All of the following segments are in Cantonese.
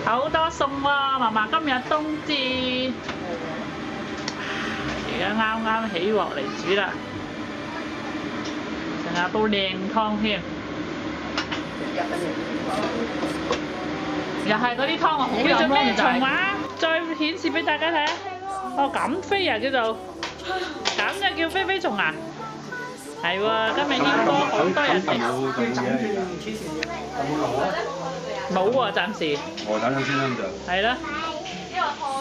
好多餸喎，嫲嫲今日冬至，而家啱啱起鑊嚟煮啦，仲有煲靚湯添，又係嗰啲湯啊，好飲咯。叫做咩蟲話？再顯示俾大家睇啊！哦，咁飛啊叫做，咁就叫飛飛蟲啊？係喎，今日應該好多人食。冇喎，暫時。我等陣先啦，咁就。係啦。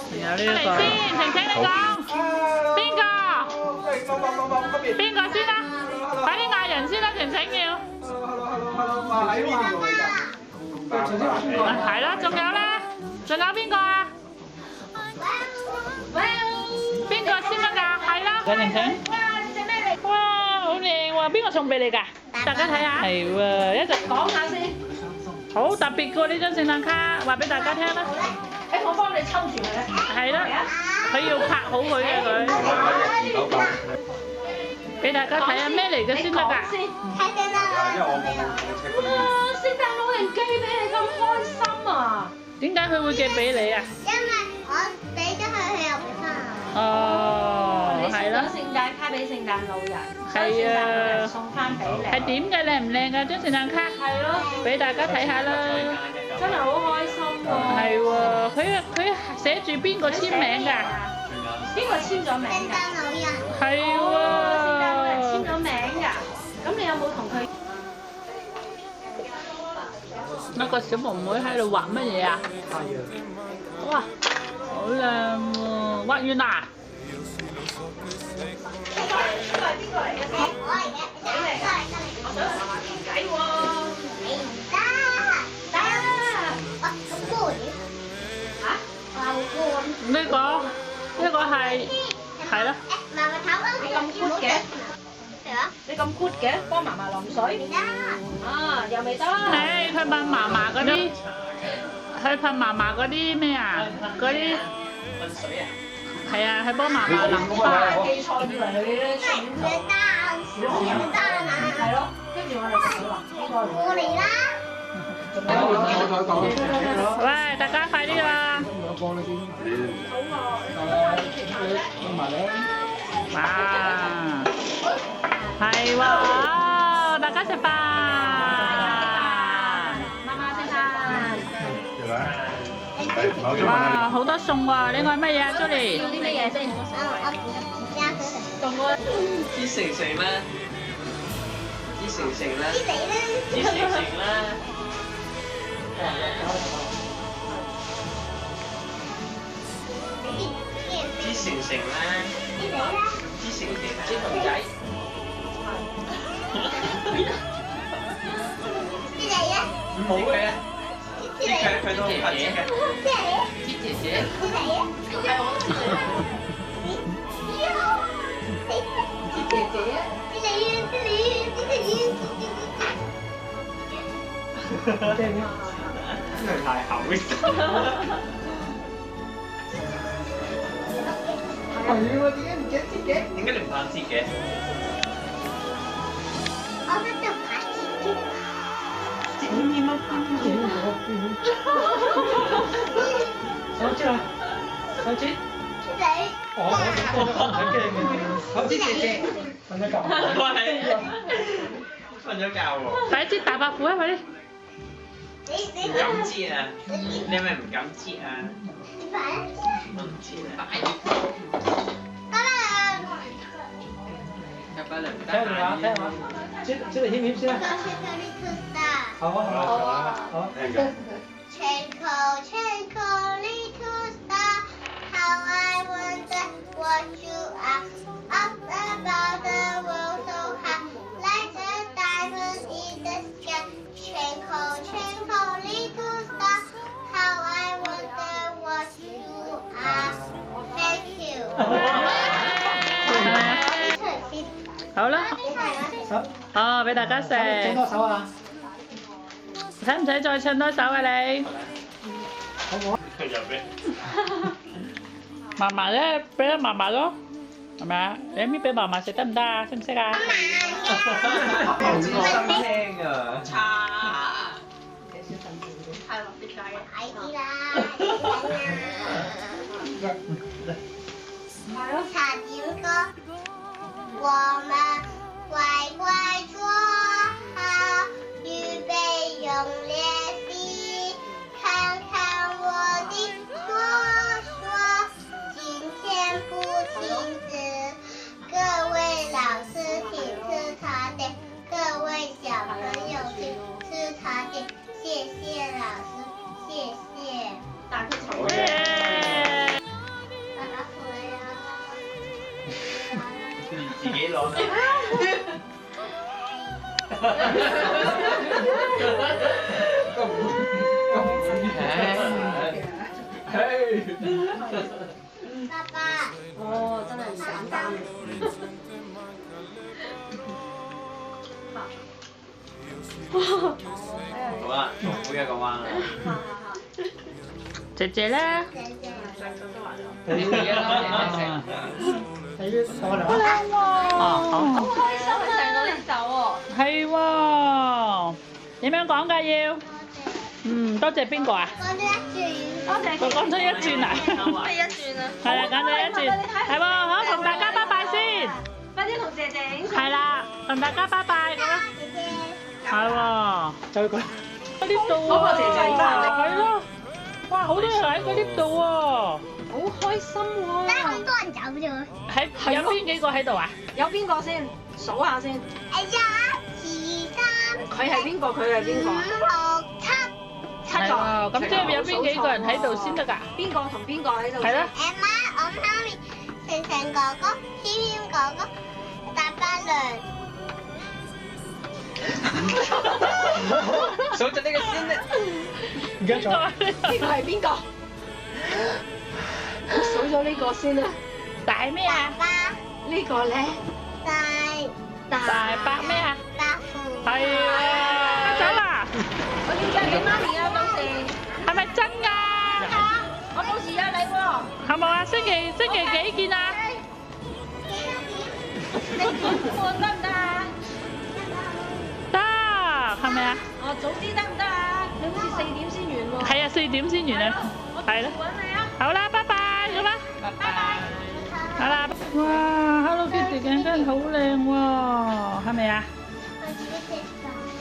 仲有呢一個。先，晴晴你講，邊個？邊個先啦？快啲嗌人先啦，晴晴要。係啦，仲有咧？仲有邊個啊？邊個先得㗎？係啦。晴晴。哇，好靚喎！邊個送俾你㗎？大家睇下。係喎，一陣講下先。好特別㗎呢張聖誕卡，話俾大家聽啦。誒，我幫你抽住佢啦。係啦，佢要拍好佢嘅佢。俾大家睇下咩嚟嘅先得㗎。哇！聖誕老人寄俾你咁開心啊！點解佢會寄俾你啊？因為我俾咗佢去入翻。哦，係啦。聖誕卡俾聖誕老人，係啊，送翻俾你。係點嘅靚唔靚㗎張聖誕卡？係咯，俾大家睇下啦。真係好開心喎！係喎，佢寫住邊個簽名㗎？邊個簽咗名聖㗎？誕老人。係聖誕老人簽喎。咗名㗎。咁你有冇同佢？嗰個小妹妹喺度畫乜嘢啊？哇，好靚喎！畫完啦？呢個係啦。你咁 good 嘅？你咁 good 嘅？幫嫲嫲淋水？啊，又未得。誒，佢問嫲嫲嗰啲，佢問嫲嫲嗰啲咩啊？嗰啲係啊，佢幫嫲嫲淋花。記錯以為佢咧係咯，跟住我哋就話呢個。我嚟啦。喂，大家快啲啦！哇，係喎，大家食飯。媽媽食飯。哇，好多餸喎！你愛乜嘢啊，Julie？要啲乜嘢先？知成成啦，知成成啦，知你啦。知成成啦。知成成啦，知你啦。知成成啦，知熊仔。知你啊。冇嘅，知你。佢都唔知嘅。知你。知姐姐。知你啊。係我知姐姐。知你啊。真係太口濕。係喎，點解唔記得知嘅？點解你唔怕知嘅？我覺得怕知嘅。手指啊！手指。知你。我知姐姐。瞓咗覺。瞓咗覺喎。快啲大白虎啊！快啲！你唔敢知啊！你係咪唔敢知啊？快啊！我唔知啊。得啦。入翻嚟唔得聽電話，聽電話。知你點先啊？好啊，好啊，好。Twinkle, twinkle, little star, how I wonder what you are. Up above the world so high, like a diamond in the sky. Twinkle, twinkle, little star, how I wonder what you are. Thank you. 好啦，手，哦，俾大家食。整多手啊！使唔使再唱多首啊你？好唔好？佢入邊。嫲嫲咧，俾咗嫲嫲咯，係咪啊？你咪俾嫲嫲食得唔得啊？識唔識啊？好心聽啊！係咯，別再睇啲啦。茶点歌，我们乖乖坐好，预备用练习，看看我的说说，今天不停止，各位老师请吃茶点，各位小朋友请吃茶点，谢谢老师，谢谢。打个草耶！爸爸回来了。你自己攞嚟。爸爸，哦，真係唔簡單。好啦，重複一個彎啦。姐姐咧，姐姐，睇啲嘢啦，睇啲我哋好靚喎！好開心啊！成個拎走喎。係喎，點樣講㗎要？多謝邊個啊？講咗一轉，多謝我講咗一轉啊！咩一轉啊？係啦，講咗一轉，係喎，好，同大家拜拜先。快啲同姐姐影相。係啦，同大家拜拜咁啦。姐姐。係喎，就佢。嗰啲度喎。嗰個姐姐真係係咯。哇，好多人喺嗰啲度喎。好開心喎！但係咁多人走咗。有邊幾個喺度啊？有邊個先？數下先。1、2、3。佢係邊個？佢係邊個？ 5、6、7。七係喎，個。咁即係有邊幾個人喺度先得㗎？邊個同邊個喺度？係啦。媽，我媽咪，晴晴哥哥，謙謙哥哥，大班娘。數咗呢個先咧。唔記得咗。呢個係邊個？數咗呢個先啦。大咩啊？爸爸。呢個咧？大大伯咩啊？伯父。係啊！走啦！我要寄俾媽咪啊，到時。係咪真㗎？我到時約你喎。係冇啊？星期幾見啊？你點換得唔得啊？得，係咪啊？哦，早啲得唔得啊？你好似4點先完喎。係啊，4點先完啊。係啦。揾你啊！好啦，拜拜咁啦。拜拜。好啦。哇 ，Hello Kitty 頸巾好靚喎，係咪啊？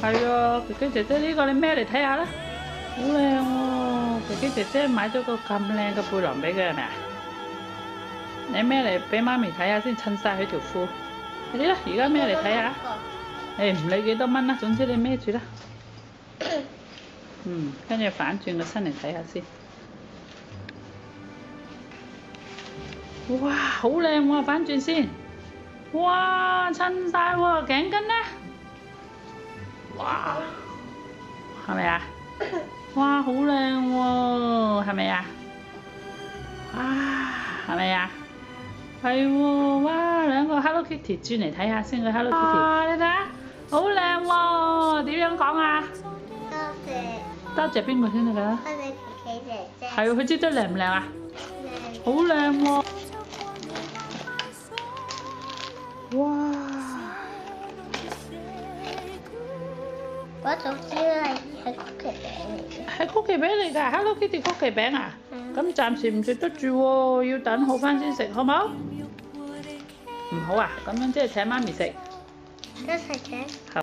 係啊，琪琪姐姐呢個你孭嚟睇下啦，好靚喎！琪琪姐姐買咗個咁靚嘅背囊俾佢係咪啊？你孭嚟俾媽咪睇下先，襯晒佢條褲。快啲啦，而家孭嚟睇下。誒唔理幾多蚊啦，總之你孭住啦。跟住反轉個身嚟睇下先。哇，好靚喎！反轉先。哇，襯晒喎，頸巾咧。哇，係咪啊？哇，好靚喎，係咪啊？哇，係咪啊？係喎，哇，兩個 Hello Kitty 轉嚟睇下先個 Hello Kitty。哇，你睇下，好靚喎，點樣講啊？多謝邊個先得㗎？多謝琪琪姐姐。係喎，佢織得靚唔靚啊？靚。好靚喎！哇！我早知係曲奇餅嚟嘅。係曲奇餅嚟㗎，Hello Kitty 曲奇餅啊！咁暫時唔食得住喎，要等好翻先食，好唔好？唔好啊，咁樣即係請媽咪食。一齊請。好。